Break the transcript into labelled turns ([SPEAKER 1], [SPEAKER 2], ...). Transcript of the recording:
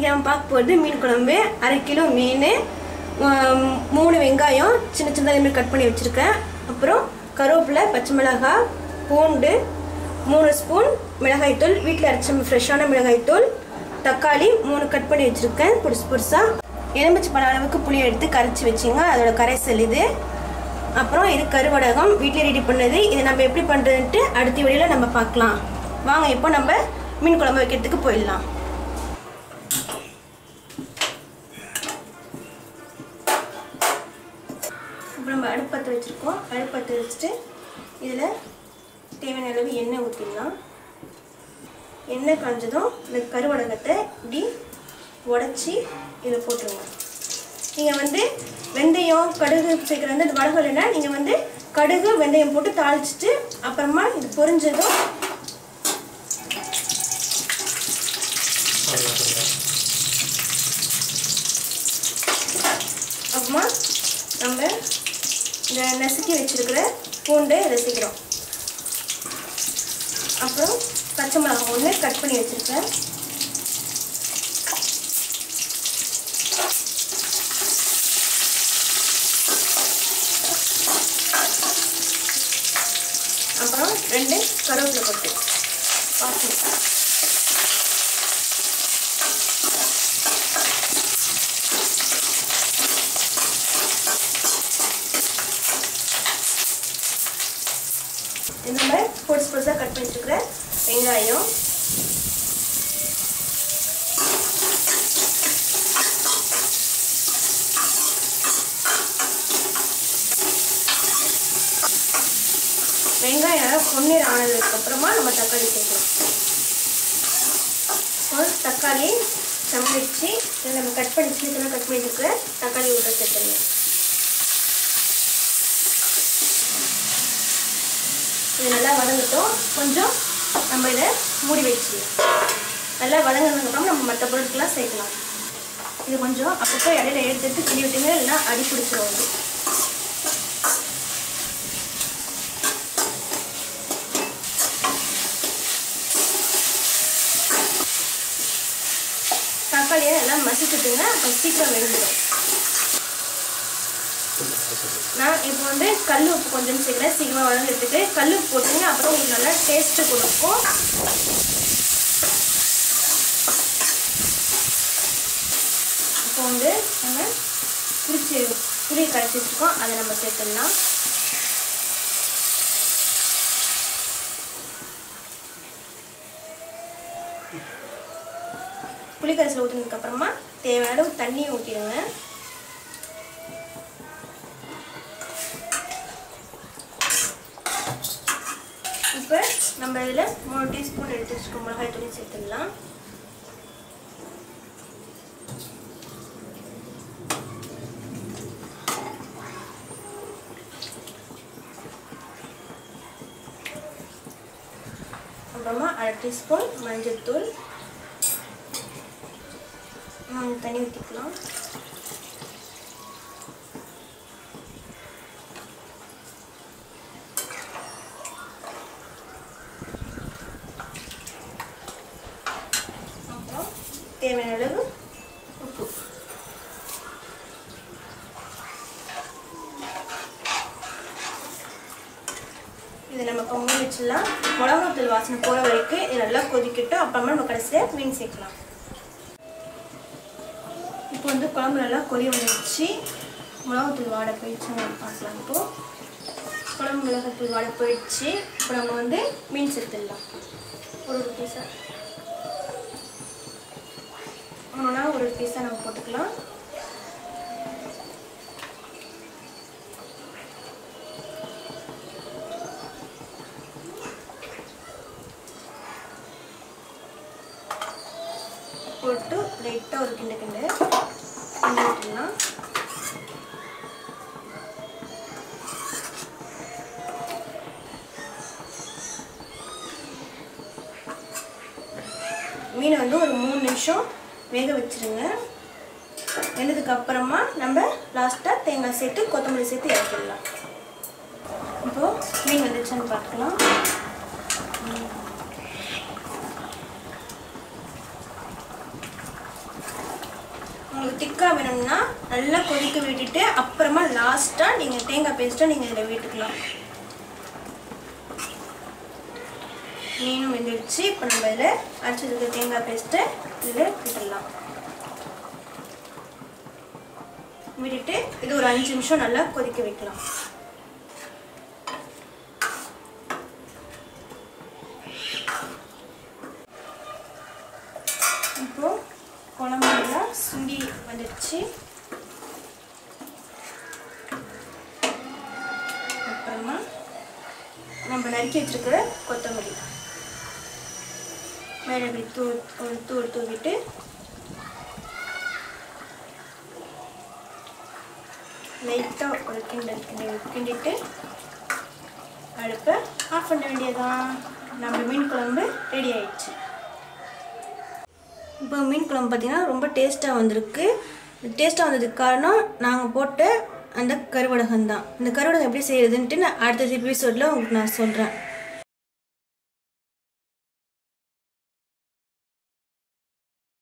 [SPEAKER 1] இன்றைக்கி நம்ம பார்க்க போகிறது மீன் குழம்பு. 1/2 கிலோ மீன், 3 வெங்காயம் சின்ன சின்னதாக கட் பண்ணி வச்சுருக்கேன். அப்புறம் கருவேப்பிலை, பச்சை மிளகாய், பூண்டு, 3 ஸ்பூன் மிளகாய்த்தூள், வீட்டில் அரைச்ச ஃப்ரெஷ்ஷான மிளகாய்த்தூள், தக்காளி 3 கட் பண்ணி வச்சுருக்கேன் புதுசாக. எலுமிச்சை பழ அளவுக்கு புளி எடுத்து கரைச்சி வச்சுங்க, அதோட கரைசல் இது. அப்புறம் இது கருவடகம் வீட்டில் ரெடி பண்ணது. இது நம்ம எப்படி பண்ணுறதுன்ட்டு அடுத்த வீடியோவில் நம்ம பார்க்கலாம். வாங்க இப்போ நம்ம மீன் குழம்பு வைக்கிறதுக்கு போயிடலாம். இப்போ நம்ம அடுப்பத்தை வச்சுருக்கோம். அடுப்பத்தை வச்சுட்டு இதில் தேவையான அளவு எண்ணெய் ஊற்றிடலாம். எண்ணெய் காஞ்சதும் இந்த கருவடகத்தை இப்படி உடச்சி இதில் போட்டுருங்க. நீங்கள் வெந்தயம் கடுகு சேர்க்குற அந்த வடகம் இல்லைன்னா நீங்கள் கடுகு வெந்தயம் போட்டு தாளிச்சிட்டு அப்புறமா இது பொரிஞ்சதும் அப்புறமா நம்ம இந்த நசுக்கி வச்சுருக்கிற பூண்டை ரசிக்கிறோம். அப்புறம் பச்சை மிளகாய் 1 கட் பண்ணி வச்சுருக்கேன். அப்புறம் 2 கருவேப்பிலை கொட்டு வாசனை. இந்த மாதிரி பொடிசாக கட் பண்ணி வச்சுக்கிற வெங்காயம், வெங்காயம் பொன்னீர் ஆனதுக்கப்புறமா நம்ம தக்காளி சேர்க்கலாம். தக்காளி சமைச்சு இதில் நம்ம கட் பண்ணி சின்ன கட் பண்ணி இருக்கிற தக்காளி உள்ள சேர்த்துருங்க. இது நல்லா வதங்கட்டும். கொஞ்சம் நம்ம இதை மூடி வச்சுக்கலாம். நல்லா வதங்கினதுக்கப்புறம் நம்ம மற்ற பொருட்கள்லாம் சேர்க்கலாம். இது கொஞ்சம் அப்பப்போ இடையில எடுத்து கிளி விட்டுங்க, இல்லைன்னா அடி பிடிச்சிரும். தக்காளியை எல்லாம் மசிச்சுட்டுங்க, அப்போ சீக்கிரம் வெந்துடும். நான் இப்போ கல் உப்பு கொஞ்சம் சேர்க்குறேன், சீக்கிரமாக வதங்கிறதுக்கு. கல் உப்பு போட்டுங்க, அப்புறம் உங்களுக்கு நல்லா டேஸ்ட்டு கொடுக்கும். இப்போ நம்ம புளி கரைச்சி வச்சுருக்கோம், அதை நம்ம சேர்த்துடலாம். புளி கரைசல் ஊற்றினதுக்கப்புறமா தேவையான அளவு தண்ணி ஊற்றிடுங்க. இப்போ நம்ம இதில் 3 டீஸ்பூன் எடுத்து வச்சுக்கோம் மிளகாய் தூள் சேர்த்துடலாம். அப்புறமா 1/2 டீஸ்பூன் மஞ்சள் தூள், தண்ணி ஊற்றிக்கலாம். தேவையான அளவு உப்பு. இதை நம்ம பொங்கி வச்சிடலாம். மிளகாத்தூள் வாசனை போகிற வரைக்கும் இது நல்லா கொதிக்கட்டும். அப்புறமா நம்ம கடைசியாக மீன் சேர்க்கலாம். இப்போ குழம்பு நல்லா கொதி வந்துடுச்சு. மிளகாத்தூள் வாடை போயிடுச்சு, பார்க்கலாம். இப்போது குழம்பு மிளகாத்தூள் வாடை போயிடுச்சு. இப்போ நம்ம மீன் சேர்த்துடலாம். ஒரு பீஸாக ஒரு பீஸாக நம்ம போட்டுக்கலாம். போட்டு லைட்டாக ஒரு கிண்டு விட்டுடலாம். மீனை ஒரு 3 நிமிஷம் வேக வச்சுருங்க. வெந்ததுக்கு அப்புறமா நம்ம லாஸ்ட்டாக தேங்காய் சேர்த்து கொத்தமல்லி சேர்த்து இறக்கிடலாம். இப்போது மீன் வந்துடுச்சுன்னு பார்க்கலாம். உங்களுக்கு திக்காக வேணும்னா நல்லா கொதிக்க விட்டுட்டு அப்புறமா லாஸ்ட்டாக நீங்கள் தேங்காய் பேஸ்ட்டை நீங்கள் இதில் விட்டுக்கலாம். மீனும் வெந்துடுச்சு. இப்போ நம்ம இதில் அரைச்சிருக்க தேங்காய் பேஸ்ட்டை இதில் விட்டுடலாம். விட்டுட்டு இது ஒரு 5 நிமிஷம் நல்லா கொதிக்க வைக்கலாம். இப்போ குழம்பு நல்லா சுண்டி வந்துடுச்சு. அப்புறமா நம்ம நறுக்கி வச்சிருக்கிற கொத்தமல்லி மேலே இப்படி தூவிட்டு லைட்டாக ஒரு கிண்டிட்டு அடுப்பை ஆஃப் பண்ண வேண்டியதான். நம்ம மீன் குழம்பு ரெடி ஆயிடுச்சு. இப்போ மீன் குழம்பு பார்த்திங்கன்னா ரொம்ப டேஸ்ட்டாக வந்திருக்கு. டேஸ்ட்டாக வந்ததுக்கு காரணம் நாங்கள் போட்ட அந்த கருவடகம் தான். இந்த கருவடகம் எப்படி செய்யறதுன்ட்டு நான் அடுத்த எபிசோடில் உங்களுக்கு நான் சொல்கிறேன்.